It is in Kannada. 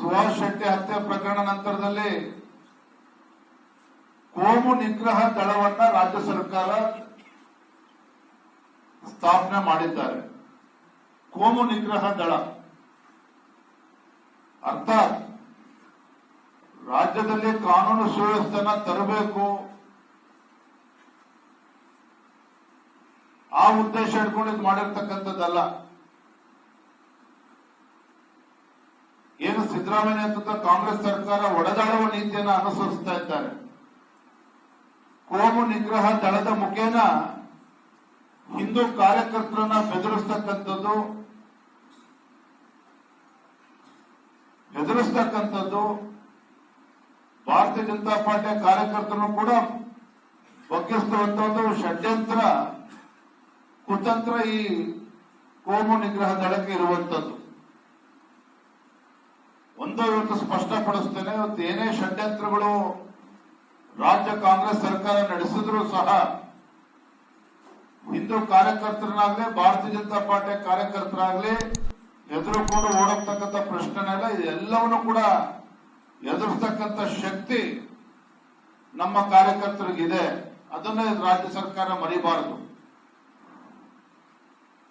ಸುಭಾಷ್ ಶೆಟ್ಟಿ ಹತ್ಯೆ ಪ್ರಕರಣ ನಂತರದಲ್ಲಿ ಕೋಮು ನಿಗ್ರಹ ದಳವನ್ನ ರಾಜ್ಯ ಸರ್ಕಾರ ಸ್ಥಾಪನೆ ಮಾಡಿದ್ದಾರೆ. ಕೋಮು ನಿಗ್ರಹ ದಳ ಅರ್ಥಾತ್ ರಾಜ್ಯದಲ್ಲಿ ಕಾನೂನು ಸುವ್ಯವಸ್ಥೆನ ತರಬೇಕು, ಆ ಉದ್ದೇಶ ಇಟ್ಕೊಂಡು ಮಾಡಿರ್ತಕ್ಕಂಥದ್ದಲ್ಲ. ಏನು ಸಿದ್ದರಾಮಯ್ಯ ನೇತೃತ್ವದ ಕಾಂಗ್ರೆಸ್ ಸರ್ಕಾರ ಒಡೆದಾಡುವ ನೀತಿಯನ್ನು ಅನುಸರಿಸ್ತಾ ಇದ್ದಾರೆ. ಕೋಮು ನಿಗ್ರಹ ದಳದ ಮುಖೇನ ಹಿಂದೂ ಕಾರ್ಯಕರ್ತರನ್ನ ಬೆದರಿಸ್ತಕ್ಕಂಥದ್ದು, ಭಾರತೀಯ ಜನತಾ ಪಾರ್ಟಿಯ ಕಾರ್ಯಕರ್ತರನ್ನು ಕೂಡ ಬಗ್ಗಿಸುವಂತದ್ದು ಷಡ್ಯಂತ್ರ ಕುತಂತ್ರ ಈ ಕೋಮು ನಿಗ್ರಹ ದಳಕ್ಕೆ ಇರುವಂತದ್ದು. ಒಂದು ಇವತ್ತು ಸ್ಪಷ್ಟಪಡಿಸ್ತೇನೆ, ಇವತ್ತು ಏನೇ ಷಡ್ಯಂತ್ರಗಳು ರಾಜ್ಯ ಕಾಂಗ್ರೆಸ್ ಸರ್ಕಾರ ನಡೆಸಿದ್ರು ಸಹ ಹಿಂದೂ ಕಾರ್ಯಕರ್ತರನ್ನಾಗ್ಲಿ ಭಾರತೀಯ ಜನತಾ ಪಾರ್ಟಿಯ ಕಾರ್ಯಕರ್ತರಾಗ್ಲಿ ಎದುರುಕೊಂಡು ಓಡೋಗ್ತಕ್ಕಂಥ ಪ್ರಶ್ನೆನೆಲ್ಲ ಇದೆಲ್ಲವನ್ನೂ ಕೂಡ ಎದುರಿಸ್ತಕ್ಕಂಥ ಶಕ್ತಿ ನಮ್ಮ ಕಾರ್ಯಕರ್ತರಿಗಿದೆ. ಅದನ್ನೇ ರಾಜ್ಯ ಸರ್ಕಾರ ಮರಿಬಾರದು.